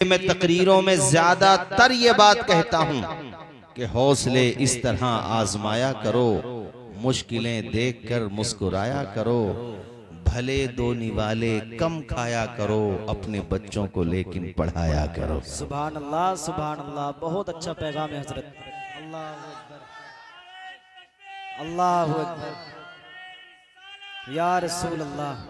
मैं तकरीरों में ज्यादातर ये बात कहता हूं कि हौसले इस तरह आजमाया करो, मुश्किलें देखकर मुस्कुराया करो, भले दो निवाले कम खाया करो, अपने बच्चों को लेकिन पढ़ाया करो। सुभान अल्लाह, सुभान अल्लाह। बहुत अच्छा पैगाम है हजरत। अल्लाह अकबर, अल्लाह अकबर, या रसूल अल्लाह।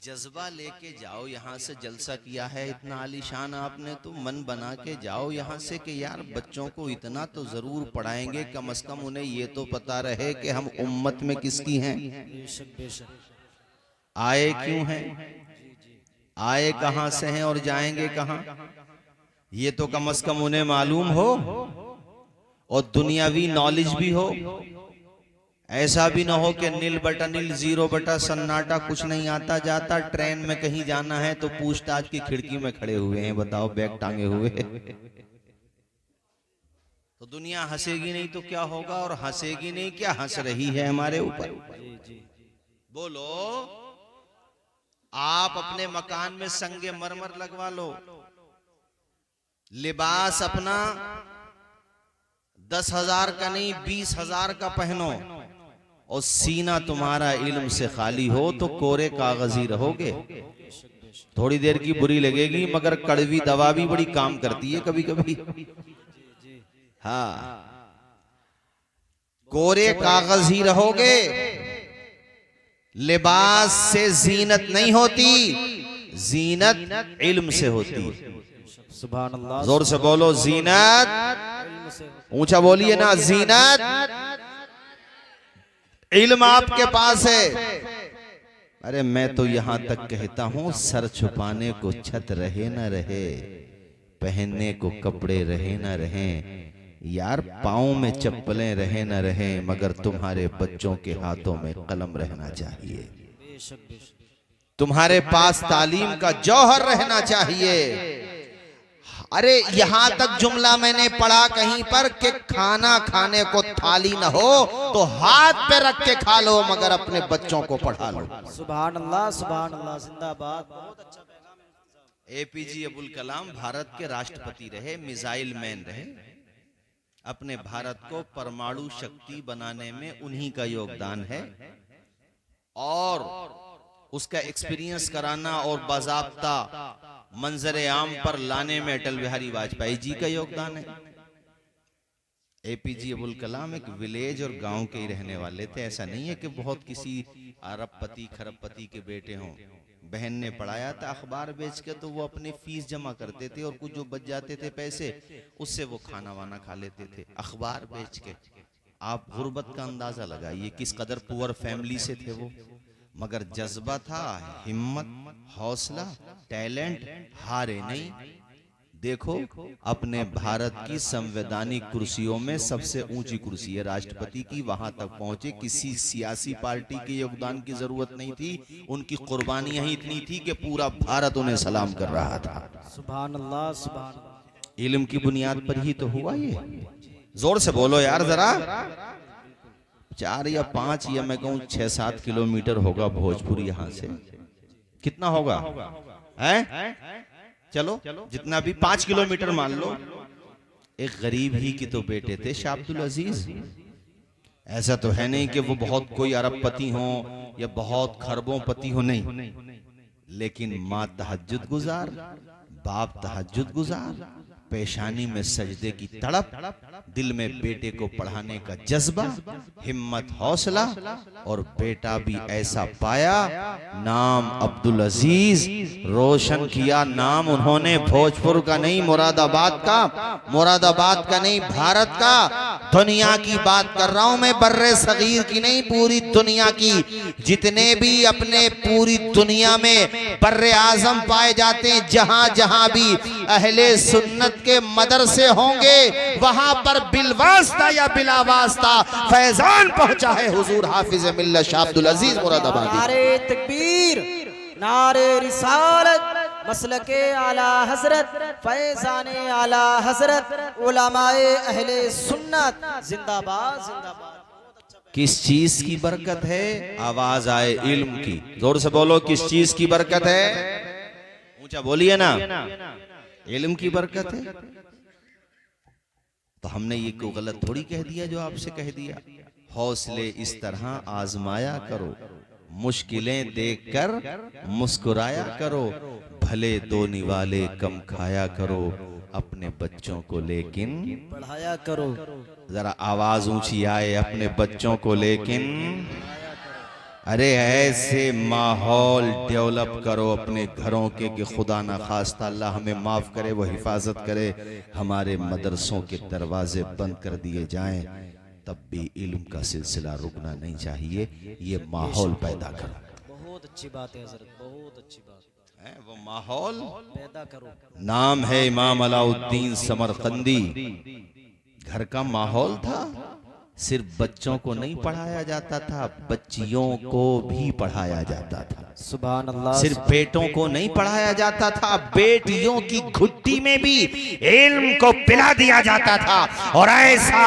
जज्बा लेके जाओ, यहाँ से जलसा किया है इतना आलीशान आपने, तो मन बना के जाओ यहाँ से कि यार बच्चों को इतना तो जरूर पढ़ाएंगे, कम से कम उन्हें ये तो पता रहे कि हम उम्मत में किसकी हैं, बेशक बेशक। आए क्यों हैं, आए कहाँ से हैं और जाएंगे कहाँ, ये तो कम से कम उन्हें मालूम हो और दुनियावी नॉलेज भी हो। ऐसा भी ना हो कि नील बटा नील, जीरो बटा सन्नाटा, कुछ नहीं आता जाता, ट्रेन में कहीं जाना है तो पूछताछ की खिड़की में खड़े हुए हैं, बताओ बैग टांगे हुए। तो दुनिया हंसेगी नहीं तो क्या होगा, और हंसेगी नहीं क्या, हंस रही है हमारे ऊपर। बोलो, आप अपने मकान में संगे मरमर लगवा लो, लिबास अपना 10,000 का नहीं 20,000 का पहनो, और सीना तुम्हारा इल्म से खाली हो तो कोरे कागजी रहोगे। थोड़ी देर की बुरी लगेगी मगर कड़वी दवा भी बड़ी काम करती है कभी कभी। हाँ, कोरे कागजी रहोगे, लिबास से जीनत नहीं होती, जीनत इल्म से होती। सुभान अल्लाह, जोर से बोलो जीनत, ऊंचा बोलिए ना, जीनत इल्म आपके पास है। अरे मैं तो यहां तक कहता हूं, सर छुपाने को छत रहे न रहे, पहनने को कपड़े रहे न रहे, यार पाँव में चप्पलें रहे न रहे, मगर तुम्हारे बच्चों के हाथों में कलम रहना चाहिए, तुम्हारे पास तालीम का जौहर रहना चाहिए। अरे यहां तक जुमला मैंने पढ़ा कहीं पर कि खाना खाने को थाली न हो तो हाथ पे रख के खा लो, मगर अपने बच्चों को पढ़ा लो। सुभान अल्लाह, सुभान अल्लाह, जिंदाबाद। बहुत अच्छा पैगाम। एपीजे अब्दुल कलाम भारत के राष्ट्रपति रहे, मिसाइल मैन रहे, अपने भारत को परमाणु शक्ति बनाने में उन्हीं का योगदान है, और उसका एक्सपीरियंस कराना और बाज़ाब्ता मंजरे आम पर लाने में अटल बिहारी वाजपेयी जी का योगदान है। एपीजे अब्दुल कलाम एक विलेज और गांव के ही रहने वाले थे, ऐसा नहीं है कि बहुत किसी अरबपति खरबपति के बेटे हों। बहन ने पढ़ाया था अखबार बेच के, तो वो अपनी फीस जमा करते थे और कुछ जो बच जाते थे पैसे, उससे वो खाना वाना खा लेते थे अखबार बेच के। आप गुर्बत का अंदाजा लगाइए किस कदर पुअर फैमिली से थे वो, मगर जज्बा था, हिम्मत, हौसला, टैलेंट, हारे नहीं। देखो अपने भारत की संवैधानिक कुर्सियों में सबसे ऊंची कुर्सी है राष्ट्रपति की, वहां तक पहुंचे, किसी सियासी पार्टी के योगदान की जरूरत नहीं थी, उनकी कुर्बानियां ही इतनी थी कि पूरा भारत उन्हें सलाम कर रहा था। सुभान अल्लाह, सुभान अल्लाह। इल्म की बुनियाद पर ही तो हुआ ये। जोर से बोलो यार जरा। 4 या 5 या मैं कहूँ 6-7 किलोमीटर होगा भोजपुर यहाँ से, कितना होगा है? चलो जितना भी 5 किलोमीटर मान लो। एक गरीब ही की तो बेटे थे शाह अब्दुल अजीज। ऐसा तो है नहीं कि वो बहुत कोई अरबपति हो या बहुत खरबों पति हो, नहीं, लेकिन माँ तहज्जुद गुजार, बाप तहज्जुद गुजार, पेशानी में सजदे की तड़प, दिल में बेटे को पढ़ाने का जज्बा, हिम्मत, हौसला, और बेटा भी ऐसा पाया, नाम अब्दुल अजीज रोशन किया। नाम उन्होंने भोजपुर का नहीं, मुरादाबाद का नहीं, भारत का, दुनिया की बात कर रहा हूं मैं, बर्रे सगीर की नहीं, पूरी दुनिया की। जितने भी अपने पूरी दुनिया में बर्रे आजम पाए जाते हैं, जहां जहां भी अहले सुन्नत के मदरसे होंगे, वहां पर बिलवास्ता या बिलावास्ता फैजान पहुंचा है हुजूर हाफिज मिल्लत शाह अब्दुल अजीज मुरादाबादी। नारे तकबीर, नारे रिसालत, मसलके आला हजरत, फैजाने आला हजरत, उलमाए अहले सुन्नत, जिंदाबाद, जिंदाबाद। किस चीज की बरकत है? आवाज आए इल्म की, जोर से बोलो, किस चीज की बरकत है? ऊंचा बोलिए ना। इल्म की बरकत है। तो हमने ये को गलत थोड़ी कह दिया जो आपसे कह दिया। हौसले इस तरह आजमाया करो, मुश्किलें देखकर मुस्कुराया करो, भले दो निवाले कम खाया करो, अपने बच्चों को लेकिन पढ़ाया करो। जरा आवाज ऊंची आए, अपने बच्चों को लेकिन। अरे ऐसे माहौल डेवलप करो अपने घरों के कि खुदा ना खास्ता अल्लाह हमें माफ करे, वो हिफाजत करे, हमारे मदरसों के दरवाजे बंद कर दिए जाएं, तब भी इल्म का सिलसिला रुकना नहीं चाहिए। ये माहौल पैदा करो। बहुत अच्छी बात है हजरत, बहुत अच्छी बात है, वो माहौल पैदा करो। नाम है इमाम अलाउद्दीन समरकंदी। घर का माहौल था, सिर्फ बच्चों को नहीं पढ़ाया जाता था, बच्चियों को भी पढ़ाया जाता था। सुभान अल्लाह। सिर्फ बेटों को नहीं पढ़ाया जाता था, बेटियों की घुट्टी में भी इल्म को पिला दिया जाता था। और ऐसा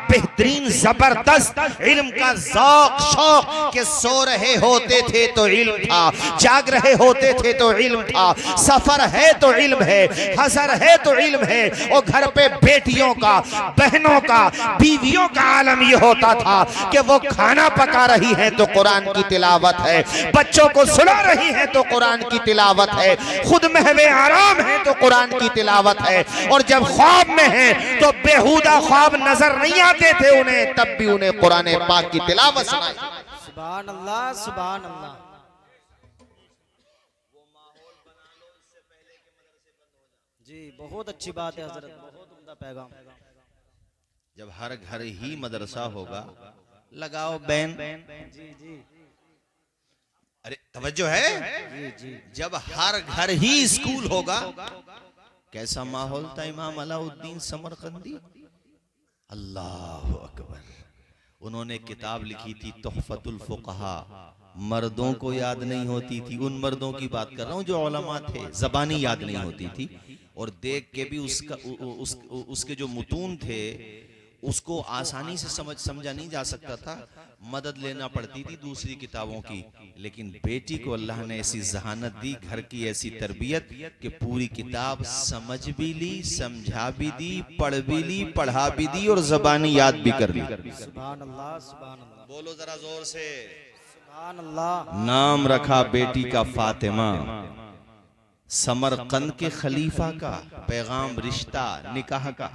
बेहतरीन जबरदस्त इल्म का ज़ौक़ शौक़ कि सो रहे होते थे तो इल्म था, जाग रहे होते थे तो इल्म था, सफर है तो इल्म है, हसर है तो इल्म है। और घर पे बेटियों का, बहनों का, बीवियों का आलम ये होता था कि वो खाना पका रही है तो कुरान की तिलावत है, बच्चों को सुला रही है तो कुरान की तिलावत है, खुद महवे आराम है तो कुरान की तिलावत है। और जब ख्वाब में है तो बेहुदा ख्वाब नजर नहीं आते थे उन्हें, तब भी उन्हें कुरान पाक की तिलावत सुनाई। सुभान अल्लाह, सुभान अल्लाह। जी बहुत अच्छी बात है हजरत, बहुत उम्दा पैगाम। जब हर घर ही मदरसा होगा, लगाओ बैन। जी जी अरे तवज्जो है। जी जी। जब हर घर ही स्कूल होगा, कैसा माहौल था इमाम अलाउद्दीन समरकंदी। अल्लाह अकबर। उन्होंने किताब लिखी थी तोहफतुल फुक़हा। मर्दों को याद नहीं होती थी, उन मर्दों की बात कर रहा हूं जो उलमा थे, जबानी याद नहीं होती थी, और देख के भी उसके जो मुतून थे उसको आसानी से समझा नहीं जा सकता था, मदद लेना पड़ती थी दूसरी किताबों की। लेकिन बेटी को अल्लाह ने ऐसी जहानत दी, घर की ऐसी तरबियत कि पूरी किताब समझ भी ली, समझा भी दी, पढ़ भी ली, पढ़ा भी दी और जबानी याद भी कर ली। सुभान अल्लाह, सुभान अल्लाह। बोलो जरा जोर से। सुभान अल्लाह। नाम रखा बेटी का फातिमा, समरकंद के खलीफा का पैगाम रिश्ता निकाह का।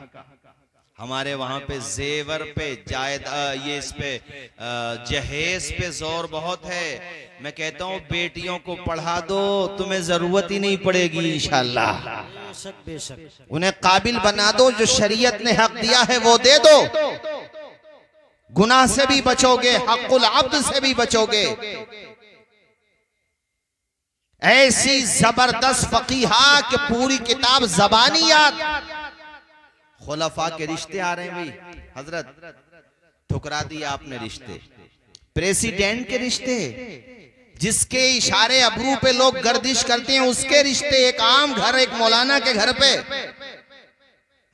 हमारे वहां पे जेवर पे जायद ये इस पे जहेज पे जोर बहुत है। मैं कहता हूँ बेटियों को पढ़ा दो, तुम्हें जरूरत ही नहीं पड़ेगी इंशाअल्लाह। बेशक बेशक। उन्हें काबिल बना दो, जो शरीयत ने हक दिया है वो दे दो, गुनाह से भी बचोगे, हक़ुल अब्द से भी बचोगे। ऐसी जबरदस्त फकीहा कि पूरी किताब जबानी याद। खुलफा के रिश्ते आ रहे हैं भाई, हजरत ठुकरा दिया आपने रिश्ते। प्रेसिडेंट के रिश्ते, जिसके इशारे अबरू पे लोग गर्दिश करते हैं उसके रिश्ते। एक आम घर, एक मौलाना के घर पे,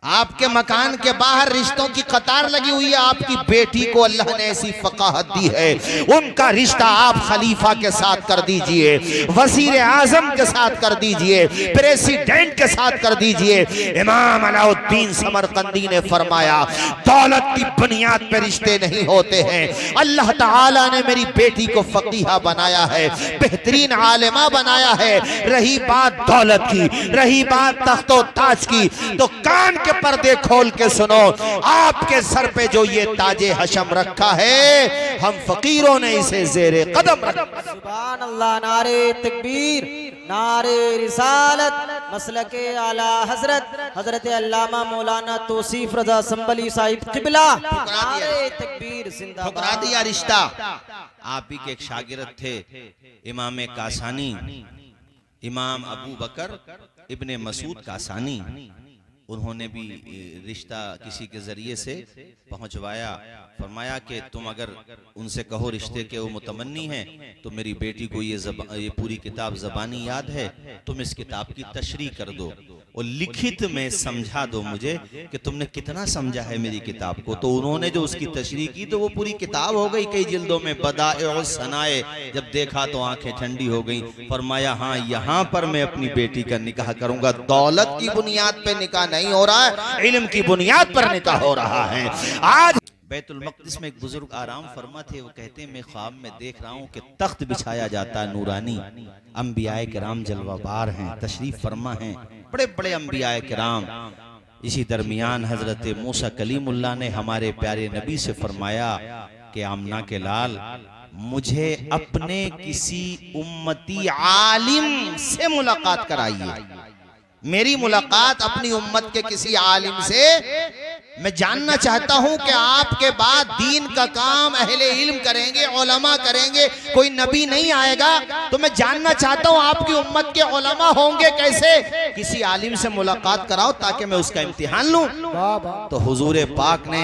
आपके मकान के बाहर रिश्तों की कतार लगी हुई है। आपकी बेटी को अल्लाह ने ऐसी फकाहत दी है, उनका रिश्ता आप खलीफा के साथ कर दीजिए, वजीर आजम के साथ कर दीजिए, प्रेसिडेंट के साथ कर दीजिए। इमाम अलाउद्दीन समरकंदी ने फरमाया, दौलत की बुनियाद पे रिश्ते नहीं होते हैं। अल्लाह ताला ने मेरी बेटी को फकीहा बनाया है, बेहतरीन आलिमा बनाया है। रही बात दौलत की, रही बात तख्तो ताज की, तो कान के पर्दे खोल के सुनो, आपके सर पे जो ये ताजे हशम रखा है, हम फकीरों ने इसे जेरे कदम रखा। सुभान अल्लाह। नारे तकबीर, नारे रिसालत, मसलके आला हजरत हजरत अल्लामा मौलाना तौसीफ रजा संबली साहिब किबला। नारे तकबीर जिंदाबाद। ठुकरा दिया रिश्ता। आप ही के एक शागिर्द थे इमाम कासानी, इमाम अबू बकर इब्ने मसूद कासानी। उन्होंने भी रिश्ता किसी के जरिए से पहुंचवाया। फरमाया कि तुम अगर उनसे कहो रिश्ते के वो मुतमन्नी हैं तो मेरी बेटी को ये पूरी किताब ज़बानी याद है, तुम इस किताब की तशरीह कर दो। वो लिखित में समझा दो मुझे कि तुमने कितना समझा है मेरी किताब को। तो उन्होंने जो उसकी तशरीह की तो वो पूरी किताब हो गई कई जिल्दों में, बदाए और सनाए। जब देखा तो आंखें ठंडी हो गई। फरमाया हाँ, यहाँ पर मैं अपनी बेटी का निकाह करूंगा। दौलत की बुनियाद पे निकाह नहीं हो रहा है, इल्म की बुनियाद पर निकाह हो रहा है। आज बैतुल मक़दिस में एक बुजुर्ग आराम फरमा थे, वो कहते हैं मैं ख्वाब में देख रहा हूँ कि तख्त बिछाया जाता है नूरानी, अंबियाए किराम जलवाबार हैं, तशरीफ फरमा हैं, बड़े बड़े अंबियाए किराम। इसी दरमियान हजरत मूसा कलीमुल्लाह ने हमारे प्यारे नबी से फरमाया कि आमना के लाल, मुझे अपने किसी उम्मती आलिम से मुलाकात कराइए। मेरी मुलाकात अपनी उम्मत के किसी आलिम से, मैं जानना चाहता हूं कि आपके बाद दीन का काम अहले इल्म करेंगे, उलमा करेंगे, कोई नबी नहीं आएगा। तो मैं जानना चाहता हूं आपकी उम्मत के उलमा होंगे कैसे। किसी आलिम से मुलाकात कराओ ताकि मैं उसका इम्तिहान लूं। तो हुजूर पाक ने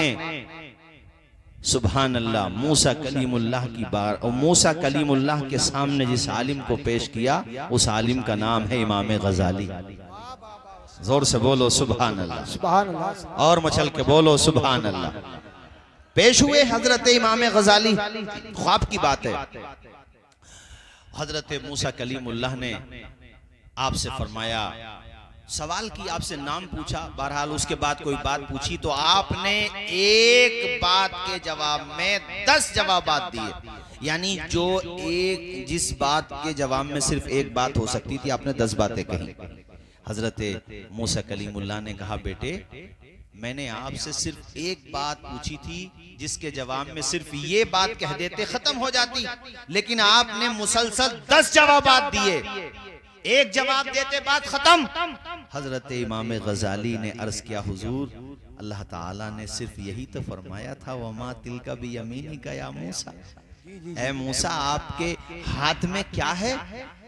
सुभान अल्लाह मूसा कलीमुल्लाह की बार और मूसा कलीमुल्लाह के सामने जिस आलिम को पेश किया, उस आलिम का नाम है इमाम गजाली। जोर से बोलो सुभान अल्लाह, सुभान अल्लाह, और मचल के बोलो सुभान अल्लाह। पेश हुए हजरत इमाम गजाली। ख्वाब की बात है, हजरत मूसा कलीमुल्लाह ने आपसे फरमाया, सवाल की, आपसे नाम पूछा, बहरहाल उसके बाद कोई बात पूछी तो आपने एक बात के जवाब में 10 जवाबात दिए। यानी जो एक जिस बात के जवाब में सिर्फ एक बात हो सकती थी, आपने 10 बातें कही। हजरत मूसा कलीमुल्लाह ने कहा, बेटे मैंने आपसे सिर्फ एक बात पूछी थी जिसके जवाब में सिर्फ ये बात कह देते खत्म हो जाती, लेकिन आपने मुसलसल 10 जवाबात दिए। एक जवाब देते बात खत्म। हजरत इमाम गजाली ने अर्ज किया, हुजूर अल्लाह ताला ने सिर्फ यही तो फरमाया था, वमा तिलका बियमीनी का या मूसा, ऐ मूसा आपके हाथ में क्या है।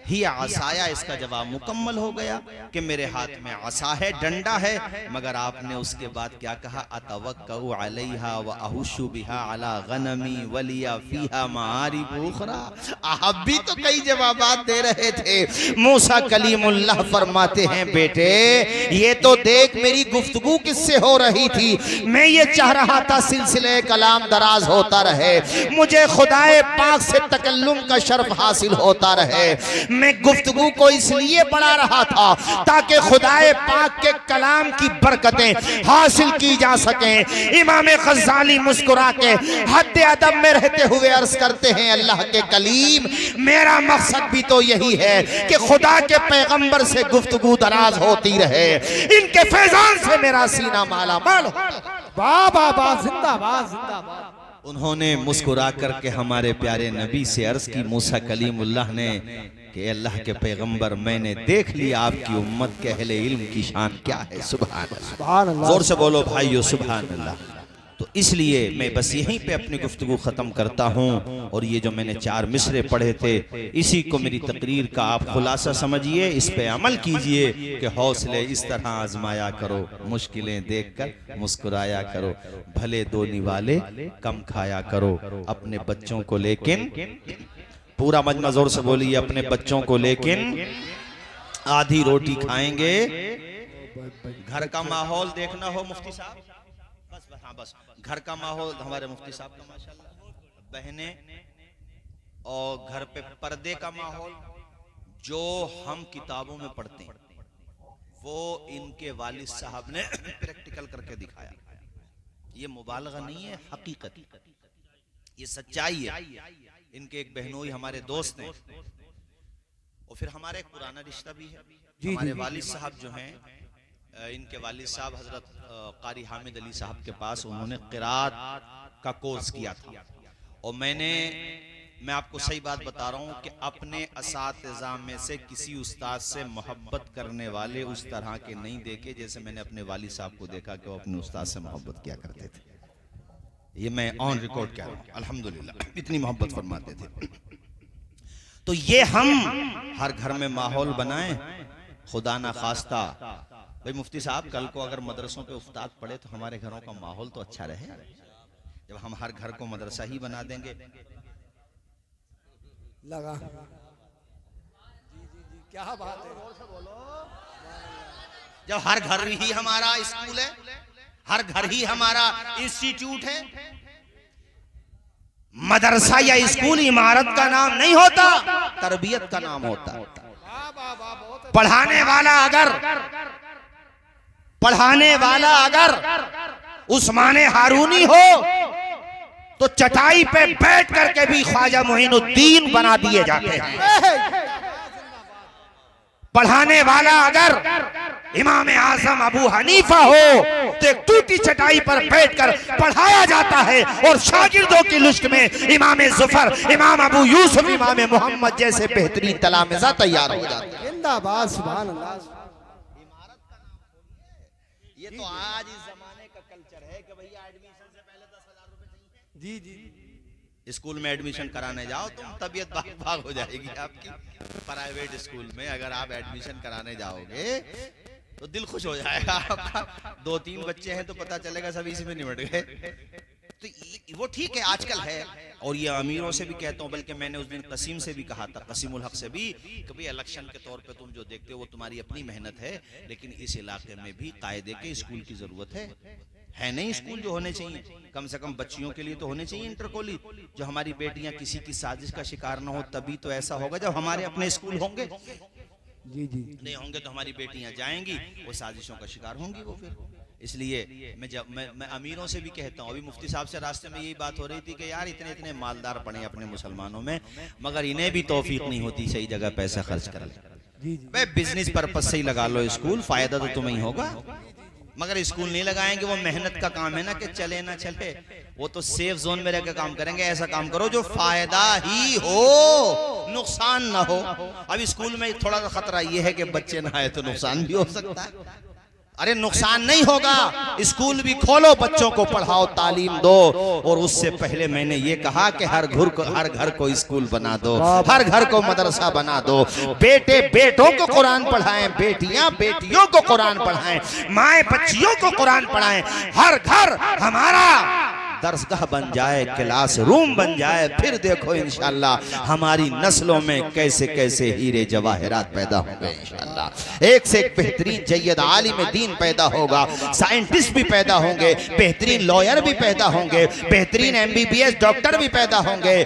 ही आसाया, इसका जवाब मुकम्मल हो गया कि मेरे हाथ में आसा है, डंडा है। मगर आपने उसके बाद क्या कहा, अतवक्कउ अलैहा व अहुशु बिहा अला गनमी वलिया फीहा मारिब उखरा। आप भी तो कई जवाबात दे रहे थे। मूसा कलीमुल्लाह फरमाते हैं, बेटे ये तो देख मेरी गुफ्तगू किससे हो रही थी। मैं ये चाह रहा था सिलसिले कलाम दराज होता रहे, मुझे खुदाए पाक से तकल्लुम का शर्फ हासिल होता रहे। मैं गुफ्तगू को इसलिए बढ़ा रहा था ताकि खुदाए पाक के कलाम की बरकतें हासिल की जा सकें। इमाम गजाली मुस्कुरा के हद अदब में रहते हुए अर्ज करते हैं, अल्लाह के कलीम मेरा मकसद भी तो यही है कि खुदा के पैगंबर से गुफ्तगू दराज होती रहे, इनके फैजान से मेरा सीना माला माल हो। वाह वाह वाह, जिंदाबाद जिंदाबाद। उन्होंने मुस्कुरा करके हमारे प्यारे नबी से अर्ज की, मूसा कलीमुल्लाह ने, कि अल्लाह के पैगंबर मैंने देख लिया आपकी उम्मत के अहले इल्म की शान क्या है। सुभान अल्लाह, जोर से बोलो भाइयों सुभान अल्लाह। तो इसलिए मैं बस यहीं पे अपनी गुफ्तगू ख़त्म करता हूँ। और ये जो मैंने 4 मिसरे पढ़े थे, इसी को मेरी तकरीर का आप खुलासा समझिए, इस पे अमल कीजिए कि हौसले इस तरह आजमाया करो, मुश्किलें देखकर मुस्कुराया करो, भले दो निवाले कम खाया करो, अपने बच्चों को लेकिन, पूरा मजमा जोर से बोलिए, अपने बच्चों को लेकिन आधी रोटी खाएंगे। घर का माहौल देखना हो मुफ्ती साहब, बस बस हाँ बस, घर का माहौल हमारे मुफ्ती साहब का माशाल्लाह, बहनें, और घर पे पर्दे का माहौल जो हम किताबों में पढ़ते हैं वो इनके वालिद साहब ने प्रैक्टिकल करके दिखाया। ये मुबालगा नहीं है, हकीकत, ये सच्चाई है। इनके एक बहनोई हमारे दोस्त हैं, और फिर हमारा एक पुराना रिश्ता भी है। हमारे वालिद साहब जो हैं, इनके वालिद साहब हजरत कारी हामिद अली साहब के पास उन्होंने क़िरात का कोर्स किया था। और मैं आपको सही बात बता रहा हूँ कि अपने असातिज़ा में से किसी उस्ताद से मोहब्बत करने वाले उस तरह के नहीं देखे जैसे मैंने अपने वालिद साहब को देखा कि वो अपने उस्ताद से मोहब्बत किया करते थे। ये मैं ऑन रिकॉर्ड कह रहा हूँ, अल्हम्दुलिल्लाह इतनी मोहब्बत फरमाते थे। तो ये हम हर घर में माहौल बनाएं, खुदा ना खास्ता। भाई मुफ्ती साहब, कल को अगर मदरसों पे उस्ताद पढ़े तो हमारे घरों का माहौल तो अच्छा रहे। जब हम हर घर को मदरसा ही बना देंगे, लगा जी जी जी, क्या बात है। जब हर घर ही हमारा स्कूल है, हर घर ही हमारा इंस्टीट्यूट है। मदरसा या स्कूल इमारत का नाम नहीं होता, तरबियत का नाम होता है। पढ़ाने वाला अगर उस्मान हारूनी हो तो चटाई पे बैठ करके भी ख्वाजा मोइनुद्दीन बना दिए जाते हैं। पढ़ाने वाला अगर इमाम आजम अबू हनीफा हो तो एक टूटी चटाई पर बैठकर पढ़ाया जाता है और शागिर्दों की लिस्ट में इमाम जुफर, इमाम अबू यूसुफ, इमाम मोहम्मद जैसे बेहतरीन तलामिज़ा तैयार हो जाते हैं। जिंदाबाद, सुभान अल्लाह। ये तो आज इस जमाने का कल्चर है कि भैया एडमिशन से पहले 10,000 रुपए चाहिए। जी। स्कूल में एडमिशन कराने जाओ तुम, तबीयत भाग हो जाएगी आपकी। प्राइवेट स्कूल में अगर आप एडमिशन कराने जाओगे तो दिल खुश हो जाएगा आपका। 2-3 बच्चे हैं तो पता चलेगा सब इसी में निपट गए। तो वो ठीक है, आजकल है। और ये अमीरों से भी कहता हूँ, बल्कि मैंने उस दिन कसीम से भी कहा था, कसीमुल हक से भी, कि भाई इलेक्शन के तौर पे तुम जो देखते हो वो तुम्हारी अपनी मेहनत है, लेकिन इस इलाके में भी कायदे के स्कूल की जरूरत है नहीं स्कूल जो होने चाहिए, कम से कम बच्चियों के लिए तो होने चाहिए इंटर कॉलेज, जो हमारी बेटियां किसी की साजिश का शिकार ना हो। तभी तो ऐसा होगा जब हमारे अपने स्कूल होंगे। जी। नहीं होंगे तो हमारी बेटियां जाएंगी, वो साजिशों का शिकार होंगी वो फिर। इसलिए मैं अमीरों से भी कहता हूँ, अभी मुफ्ती साहब से रास्ते में यही बात हो रही थी कि यार इतने मालदार पड़े अपने मुसलमानों में, मगर इन्हें भी तौफीक नहीं होती सही जगह पैसा खर्च कर। भाई बिजनेस पर्पज से ही लगा लो स्कूल, फायदा तो तुम्हें ही होगा। मगर स्कूल नहीं लगाएंगे, वो मेहनत का काम है ना, कि चले ना चले, वो तो सेफ जोन में रहकर काम करेंगे। ऐसा काम करो जो फायदा ही हो, नुकसान ना हो। अब स्कूल में थोड़ा सा खतरा ये है कि बच्चे ना आए तो नुकसान भी हो सकता है। अरे नुकसान नहीं होगा, स्कूल भी खोलो, बच्चों को पढ़ाओ, तालीम दो। और उससे पहले मैंने ये कहा कि हर घर को स्कूल बना दो, हर घर को मदरसा बना दो। बेटे बेटों को कुरान पढ़ाएं, बेटियां बेटियों को कुरान पढ़ाएं, माएं बच्चियों को कुरान पढ़ाएं। हर घर हमारा दरसगाह बन जाए, क्लास रूम बन जाए, फिर देखो इंशाअल्लाह हमारी नस्लों में कैसे कैसे हीरे जवाहरात पैदा होंगे। इंशाअल्लाह एक से एक बेहतरीन जय्यद आलिम दीन पैदा होगा, साइंटिस्ट भी पैदा होंगे, बेहतरीन लॉयर भी पैदा होंगे, बेहतरीन MBBS डॉक्टर भी पैदा होंगे।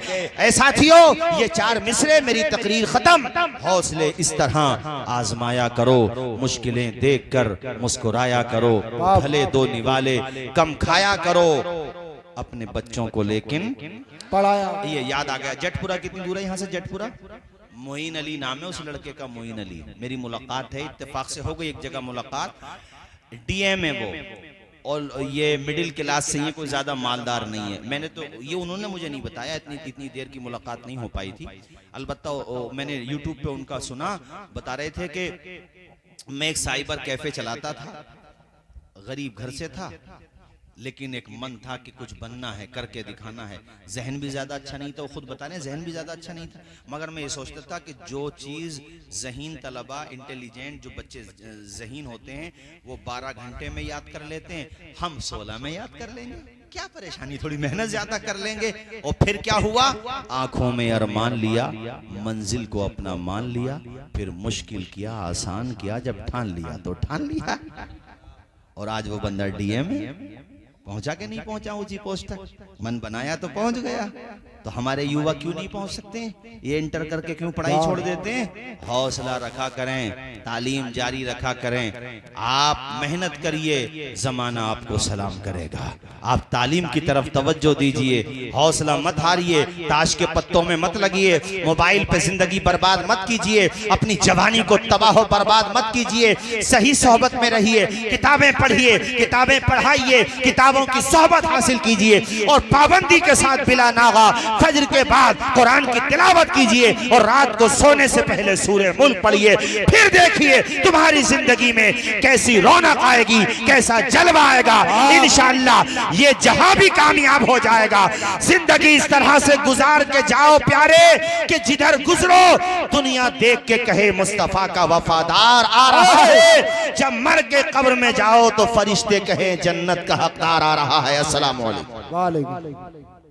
साथियों, ये 4 मिसरे मेरी तकरीर खत्म। हौसले इस तरह आजमाया करो, मुश्किलें देखकर मुस्कुराया करो, भले दो निवाले कम खाया करो, अपने बच्चों को लेकिन पढ़ाया। ये याद आ गया, जटपुरा कितनी दूर है यहाँ से? जटपुरा, मोइन अली नाम है उस लड़के का, मोइन अली। मेरी मुलाकात है, इत्तेफाक से हो गई एक जगह मुलाकात, DM है वो, और ये मिडिल क्लास से ही, कोई ज्यादा मालदार नहीं है। मैंने तो ये उन्होंने मुझे नहीं बताया, इतनी देर की मुलाकात नहीं हो पाई थी। अलबत्ता मैंने यूट्यूब पे उनका सुना, बता रहे थे कि मैं एक साइबर कैफे चलाता था, गरीब घर से था, लेकिन एक मन था कि कुछ बनना है, करके दिखाना है। जहन भी ज्यादा अच्छा नहीं था, वो खुद बता रहे हैं, जहन भी ज्यादा अच्छा नहीं था, मगर मैं ये सोचता था कि जो चीज जहीन तलबा, इंटेलिजेंट जो बच्चे जहीन होते हैं, वो 12 घंटे में याद कर लेते हैं, हम 16 में याद कर लेंगे। क्या परेशानी, थोड़ी मेहनत ज्यादा कर लेंगे। और फिर क्या हुआ, आंखों में अरमान लिया, मंजिल को अपना मान लिया, फिर मुश्किल किया, आसान किया, जब ठान लिया तो ठान लिया। और आज वो बंदा DM पहुंचा के नहीं पहुंचा ऊंची पोस्ट तक, मन बनाया तो पहुंच गया। तो हमारे युवा क्यों नहीं पहुंच सकते? ये इंटर करके क्यों पढ़ाई छोड़ देते हैं? हौसला रखा करें, तालीम जारी रखा करें, आप मेहनत करिए, जमाना आपको सलाम करेगा। आप तालीम की तरफ तवज्जो दीजिए, हौसला मत हारिए, ताश के पत्तों में मत लगिए, मोबाइल पे जिंदगी बर्बाद मत कीजिए, अपनी जवानी को तबाह बर्बाद मत कीजिए, सही सोहबत में रहिए, किताबें पढ़िए, किताबें पढ़ाइए, किताबों की सोहबत हासिल कीजिए, और पाबंदी के साथ बिला नागा फजर के बाद कुरान की तिलावत कीजिए, और रात को सोने से पहले सूरह मुल्क पढ़िए। फिर देखिए तुम्हारी जिंदगी में कैसी रौनक आएगी, कैसा जलवा आएगा। इंशाअल्लाह ये जहां भी कामयाब हो जाएगा। जिंदगी इस तरह से गुजार के जाओ प्यारे, कि जिधर गुजरो दुनिया देख के कहे मुस्तफा का वफादार आ रहा है। जब मर के कब्र में जाओ तो फरिश्ते कहे जन्नत का हकदार आ रहा है। अस्सलाम वालेकुम।